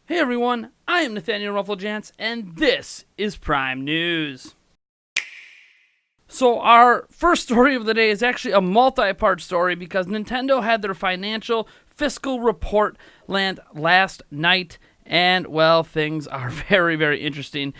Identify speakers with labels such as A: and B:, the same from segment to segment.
A: Hey everyone, I am Nathaniel Rufflejance, and this is Prime News. So our first story of the day is actually a multi-part story because Nintendo had their financial fiscal report land last night, and well, things are very, very interesting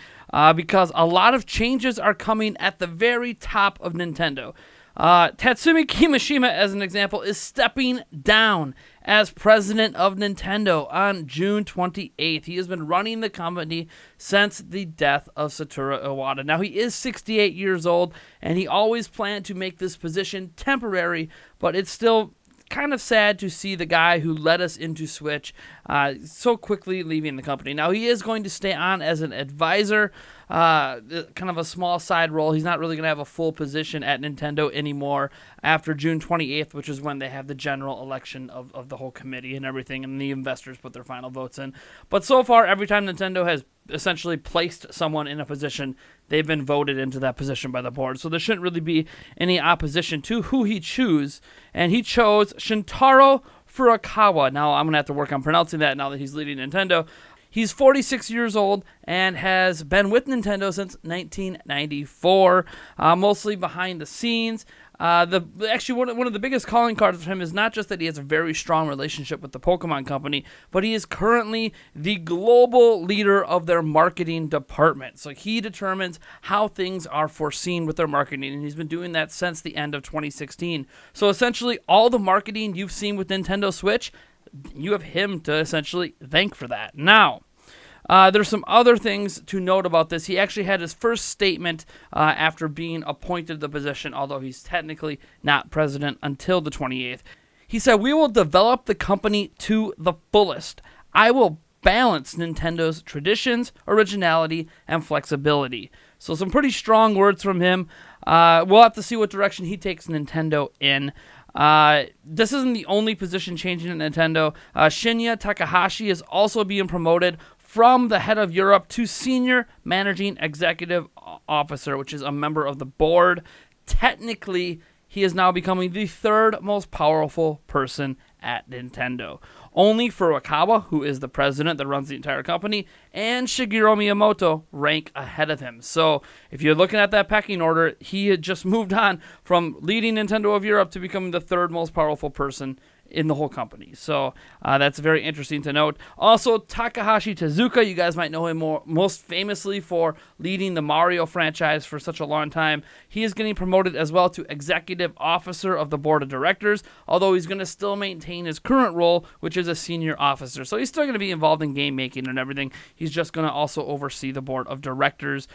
A: because a lot of changes are coming at the very top of Nintendo. Tatsumi Kimishima, as an example, is stepping down as president of Nintendo on June 28th. He has been running the company since the death of Satoru Iwata. Now, he is 68 years old, and he always planned to make this position temporary, but it's still kind of sad to see the guy who led us into Switch so quickly leaving the company. Now, he is going to stay on as an advisor, kind of a small side role. He's not really going to have a full position at Nintendo anymore after June 28th, which is when they have the general election of the whole committee and everything, and the investors put their final votes in. But so far, every time Nintendo has essentially placed someone in a position, they've been voted into that position by the board. So there shouldn't really be any opposition to who he chose. And he chose Shintaro Furukawa. Now, I'm going to have to work on pronouncing that now that he's leading Nintendo. He's 46 years old and has been with Nintendo since 1994, mostly behind the scenes. Actually, one of the biggest calling cards for him is not just that he has a very strong relationship with the Pokemon Company, but he is currently the global leader of their marketing department. So he determines how things are foreseen with their marketing, and he's been doing that since the end of 2016. So essentially, all the marketing you've seen with Nintendo Switch, you have him to essentially thank for that. Now, there's some other things to note about this. He actually had his first statement after being appointed to the position, although he's technically not president until the 28th. He said, "We will develop the company to the fullest. I will balance Nintendo's traditions, originality, and flexibility." So some pretty strong words from him. We'll have to see what direction he takes Nintendo in. This isn't the only position changing at Nintendo. Shinya Takahashi is also being promoted from the head of Europe to Senior Managing Executive Officer, which is a member of the board. Technically, he is now becoming the third most powerful person at Nintendo. Only Furukawa, who is the president that runs the entire company, and Shigeru Miyamoto rank ahead of him. So if you're looking at that pecking order, he had just moved on from leading Nintendo of Europe to becoming the third most powerful person in the whole company. So that's very interesting to note. Also, Takahashi Tezuka, you guys might know him most famously for leading the Mario franchise for such a long time. He is getting promoted as well to executive officer of the board of directors, although he's going to still maintain his current role, which is a senior officer. So he's still going to be involved in game making and everything. He's just going to also oversee the board of directors,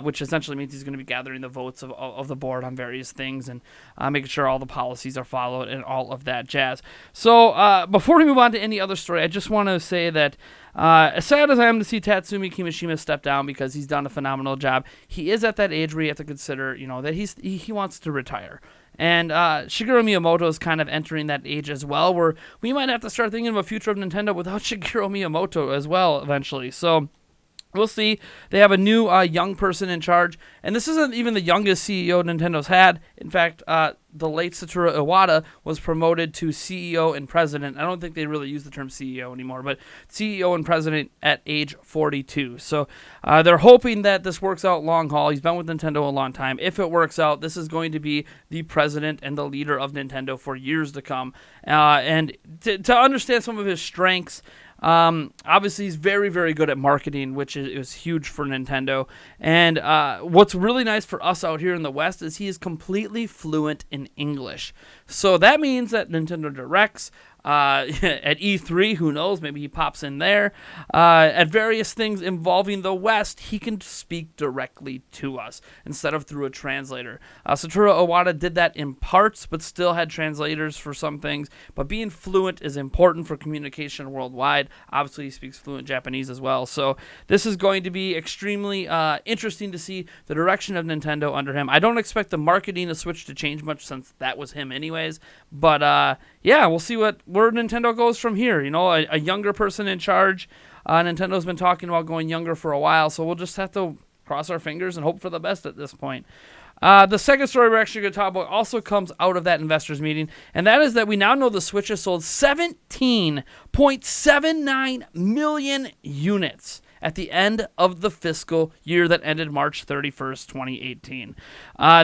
A: which essentially means he's going to be gathering the votes of the board on various things and making sure all the policies are followed and all of that jazz. So before we move on to any other story, I just want to say that as sad as I am to see Tatsumi Kimishima step down because he's done a phenomenal job, he is at that age where you have to consider, that he wants to retire. And Shigeru Miyamoto is kind of entering that age as well, where we might have to start thinking of a future of Nintendo without Shigeru Miyamoto as well eventually. So we'll see. They have a new young person in charge, and this isn't even the youngest CEO Nintendo's had. In fact, the late Satoru Iwata was promoted to CEO and president. I don't think they really use the term CEO anymore, but CEO and president at age 42. So they're hoping that this works out long haul. He's been with Nintendo a long time. If it works out, this is going to be the president and the leader of Nintendo for years to come. And to understand some of his strengths, obviously he's very, very good at marketing, which is huge for Nintendo. And what's really nice for us out here in the West is he is completely fluent in English. So that means that Nintendo Directs, at E3, who knows, maybe he pops in there. At various things involving the West, he can speak directly to us instead of through a translator. Satoru Iwata did that in parts, but still had translators for some things. But being fluent is important for communication worldwide. Obviously, he speaks fluent Japanese as well. So this is going to be extremely interesting to see the direction of Nintendo under him. I don't expect the marketing of Switch to change much since that was him anyways. But yeah, we'll see where Nintendo goes from here. You know, a younger person in charge. Nintendo's been talking about going younger for a while, so we'll just have to cross our fingers and hope for the best at this point. The second story we're actually going to talk about also comes out of that investors meeting, and that is that we now know the Switch has sold 17.79 million units at the end of the fiscal year that ended March 31st, 2018.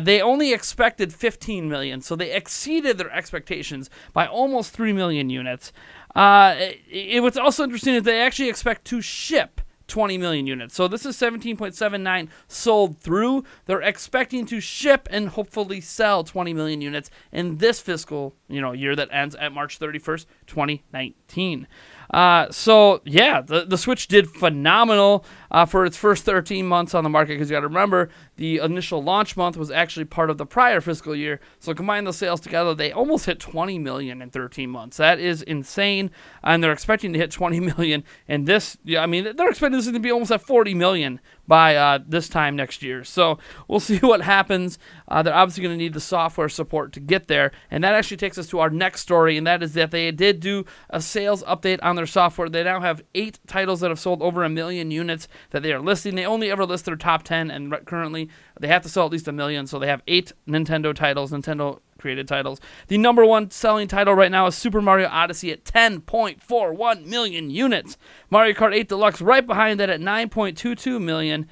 A: They only expected 15 million, so they exceeded their expectations by almost 3 million units. What's also interesting is they actually expect to ship 20 million units. So this is 17.79 sold through. They're expecting to ship and hopefully sell 20 million units in this fiscal year that ends at March 31st, 2019. The Switch did phenomenal for its first 13 months on the market, because you got to remember the initial launch month was actually part of the prior fiscal year. So combine the sales together, they almost hit 20 million in 13 months. That is insane, and they're expecting to hit 20 million in this. They're expecting this to be almost at 40 million by this time next year. So we'll see what happens. They're obviously going to need the software support to get there, and that actually takes us to our next story, and that is that they did do a sales update on their software. They now have 8 titles that have sold over 1 million units that they are listing. They only ever list their top 10, and currently they have to sell at least 1 million, so they have 8 Nintendo titles, Nintendo created titles. The number one selling title right now is Super Mario Odyssey at 10.41 million units. Mario Kart 8 Deluxe right behind that at 9.22 million.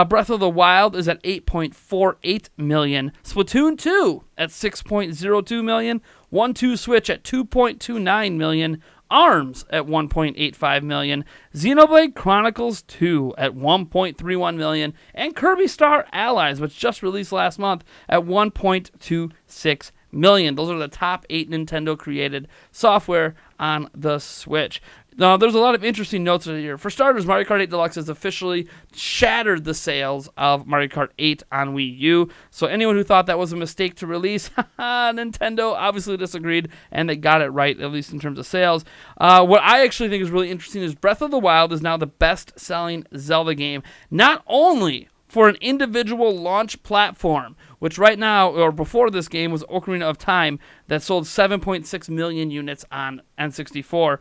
A: Breath of the Wild is at 8.48 million. Splatoon 2 at 6.02 million. 1-2 Switch at 2.29 million. ARMS at 1.85 million, Xenoblade Chronicles 2 at 1.31 million, and Kirby Star Allies, which just released last month, at 1.26 million. Those are the top 8 Nintendo created software on the Switch. Now, there's a lot of interesting notes here. For starters, Mario Kart 8 Deluxe has officially shattered the sales of Mario Kart 8 on Wii U. So anyone who thought that was a mistake to release, Nintendo obviously disagreed, and they got it right, at least in terms of sales. What I actually think is really interesting is Breath of the Wild is now the best-selling Zelda game, not only for an individual launch platform, which right now, or before this game, was Ocarina of Time, that sold 7.6 million units on N64.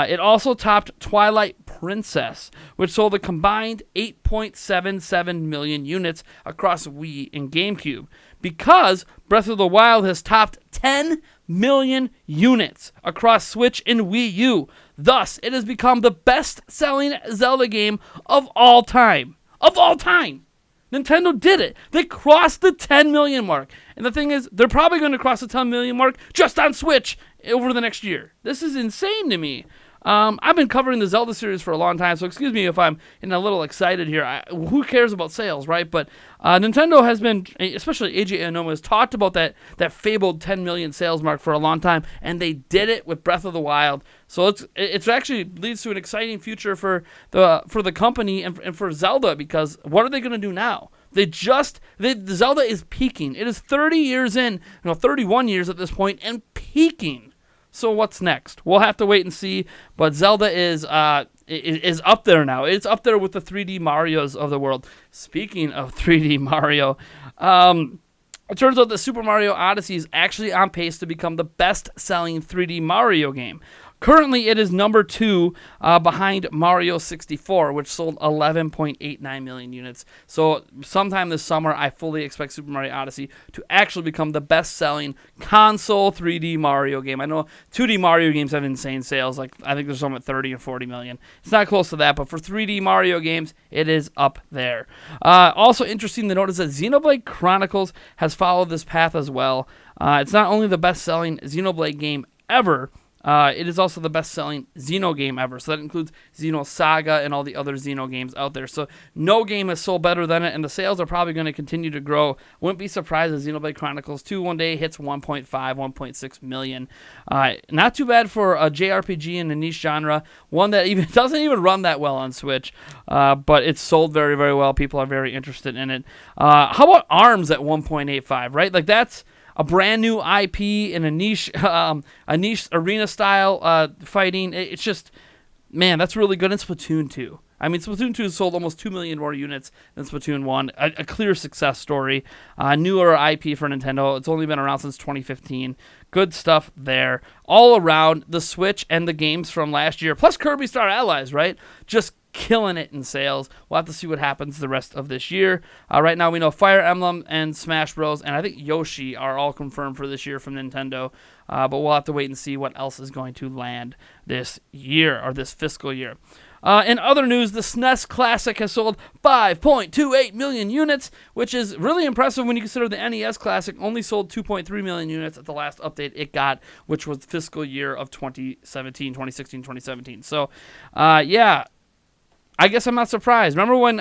A: It also topped Twilight Princess, which sold a combined 8.77 million units across Wii and GameCube, because Breath of the Wild has topped 10 million units across Switch and Wii U. Thus, it has become the best-selling Zelda game of all time. Of all time! Nintendo did it. They crossed the 10 million mark. And the thing is, they're probably going to cross the 10 million mark just on Switch over the next year. This is insane to me. I've been covering the Zelda series for a long time, so excuse me if I'm a little excited here. Who cares about sales, right? But Nintendo has been, especially AJ Aonuma, has talked about that fabled 10 million sales mark for a long time, and they did it with Breath of the Wild. So it's actually leads to an exciting future for the company and for Zelda, because what are they going to do now? Zelda is peaking. It is 30 years in, 31 years at this point, and peaking. So what's next? We'll have to wait and see. But Zelda is up there now. It's up there with the 3D Marios of the world. Speaking of 3D Mario, it turns out that Super Mario Odyssey is actually on pace to become the best-selling 3D Mario game. Currently, it is number 2 behind Mario 64, which sold 11.89 million units. So sometime this summer, I fully expect Super Mario Odyssey to actually become the best-selling console 3D Mario game. I know 2D Mario games have insane sales. Like, I think there's some at 30 and 40 million. It's not close to that, but for 3D Mario games, it is up there. Also interesting to notice that Xenoblade Chronicles has followed this path as well. It's not only the best-selling Xenoblade game ever, it is also the best-selling Xeno game ever. So that includes Xeno Saga and all the other Xeno games out there. So no game has sold better than it, and the sales are probably going to continue to grow. Wouldn't be surprised if Xenoblade Chronicles 2 one day hits 1.5, 1.6 million. Not too bad for a JRPG in a niche genre, one that even doesn't even run that well on Switch, but it's sold very, very well. People are very interested in it. How about ARMS at 1.85, right? Like, that's a brand new IP in a niche arena style fighting. It's just, man, that's really good. In Splatoon 2. I mean, Splatoon 2 sold almost 2 million more units than Splatoon 1. A clear success story. Newer IP for Nintendo. It's only been around since 2015. Good stuff there. All around, the Switch and the games from last year, plus Kirby Star Allies, right? Just killing it in sales. We'll have to see what happens the rest of this year. Right now we know Fire Emblem and Smash Bros. And I think Yoshi are all confirmed for this year from Nintendo. But we'll have to wait and see what else is going to land this year, or this fiscal year. In other news, the SNES Classic has sold 5.28 million units, which is really impressive when you consider the NES Classic only sold 2.3 million units at the last update it got, which was the fiscal year of 2016, 2017. So, yeah. I guess I'm not surprised. Remember when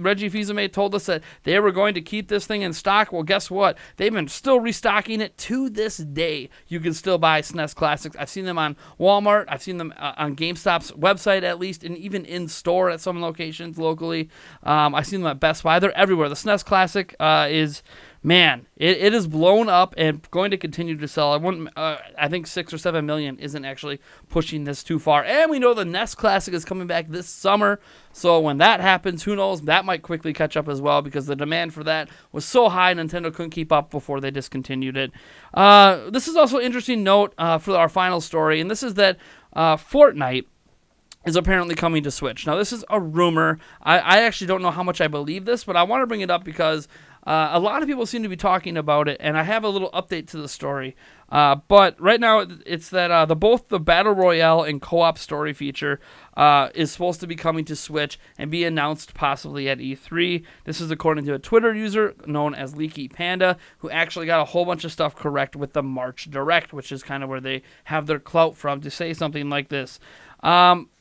A: Reggie Fils-Aimé told us that they were going to keep this thing in stock? Well, guess what? They've been still restocking it to this day. You can still buy SNES Classics. I've seen them on Walmart. I've seen them on GameStop's website, at least, and even in store at some locations locally. I've seen them at Best Buy. They're everywhere. The SNES Classic is... Man, it is blown up and going to continue to sell. I think 6 or 7 million isn't actually pushing this too far. And we know the NES Classic is coming back this summer. So when that happens, who knows? That might quickly catch up as well, because the demand for that was so high, Nintendo couldn't keep up before they discontinued it. This is also an interesting note for our final story, and this is that Fortnite is apparently coming to Switch. Now, this is a rumor. I actually don't know how much I believe this, but I want to bring it up because a lot of people seem to be talking about it, and I have a little update to the story. But right now, it's that both the Battle Royale and co-op story feature is supposed to be coming to Switch and be announced possibly at E3. This is according to a Twitter user known as Leaky Panda, who actually got a whole bunch of stuff correct with the March Direct, which is kind of where they have their clout from to say something like this.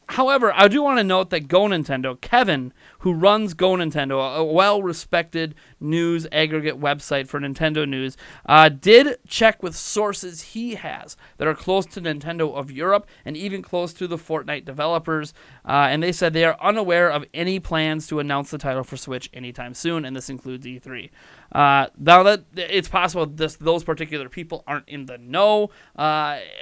A: However, I do want to note that Go Nintendo, Kevin, who runs Go Nintendo, a well-respected news aggregate website for Nintendo news, did check with sources he has that are close to Nintendo of Europe and even close to the Fortnite developers, and they said they are unaware of any plans to announce the title for Switch anytime soon, and this includes E3. Now that it's possible those particular people aren't in the know,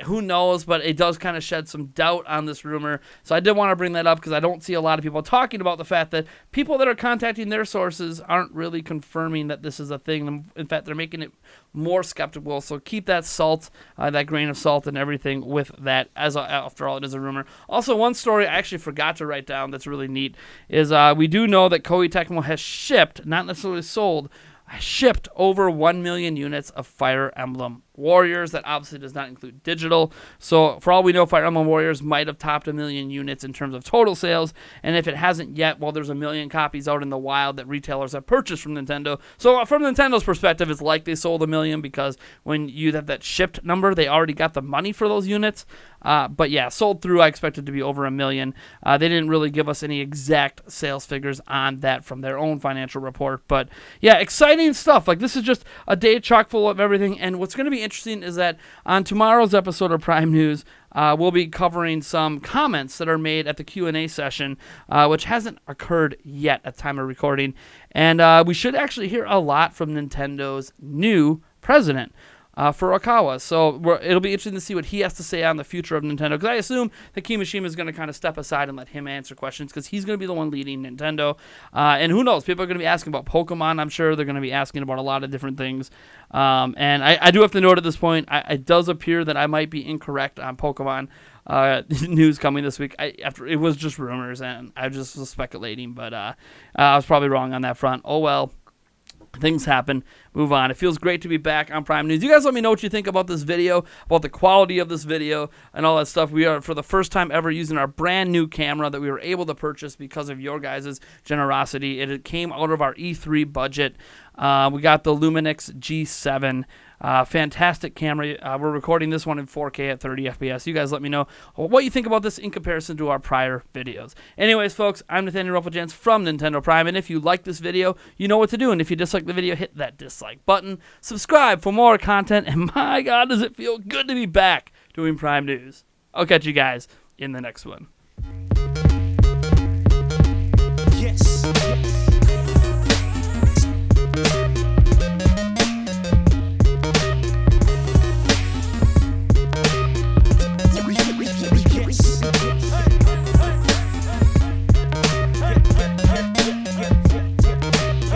A: who knows, but it does kind of shed some doubt on this rumor. So I did want to bring that up because I don't see a lot of people talking about the fact that people that are contacting their sources aren't really confirming that this is a thing. In fact, they're making it more skeptical. So keep that salt, that grain of salt and everything with that, as after all, it is a rumor. Also, one story I actually forgot to write down that's really neat is we do know that Koei Tecmo has shipped, not necessarily sold, shipped over 1 million units of Fire Emblem Warriors. That obviously does not include digital. So for all we know, Fire Emblem Warriors might have topped 1 million units in terms of total sales. And if it hasn't yet, well, there's 1 million copies out in the wild that retailers have purchased from Nintendo. So from Nintendo's perspective, it's like they sold 1 million, because when you have that shipped number, they already got the money for those units. But yeah, sold through, I expected to be over 1 million. They didn't really give us any exact sales figures on that from their own financial report. But yeah, exciting stuff. Like, this is just a day chock full of everything. And what's going to be interesting is that on tomorrow's episode of Prime News, we'll be covering some comments that are made at the Q&A session, which hasn't occurred yet at the time of recording. And we should actually hear a lot from Nintendo's new president, Furukawa. So it'll be interesting to see what he has to say on the future of Nintendo, because I assume that Kimishima is going to kind of step aside and let him answer questions, because he's going to be the one leading Nintendo. And who knows, people are going to be asking about Pokemon. I'm sure they're going to be asking about a lot of different things. And I do have to note at this point, it does appear that I might be incorrect on Pokemon news coming this week. After it was just rumors, and I just was speculating, but I was probably wrong on that front. Oh well. Things happen. Move on. It feels great to be back on Prime News. You guys let me know what you think about this video, about the quality of this video, and all that stuff. We are, for the first time ever, using our brand new camera that we were able to purchase because of your guys' generosity. It came out of our E3 budget. We got the Luminix G7. Fantastic camera. We're recording this one in 4K at 30 FPS. You guys let me know what you think about this in comparison to our prior videos. Anyways, folks, I'm Nathaniel Rufflegents from Nintendo Prime, and if you like this video, you know what to do. And if you dislike the video, hit that dislike button. Subscribe for more content, and my God, does it feel good to be back doing Prime News. I'll catch you guys in the next one.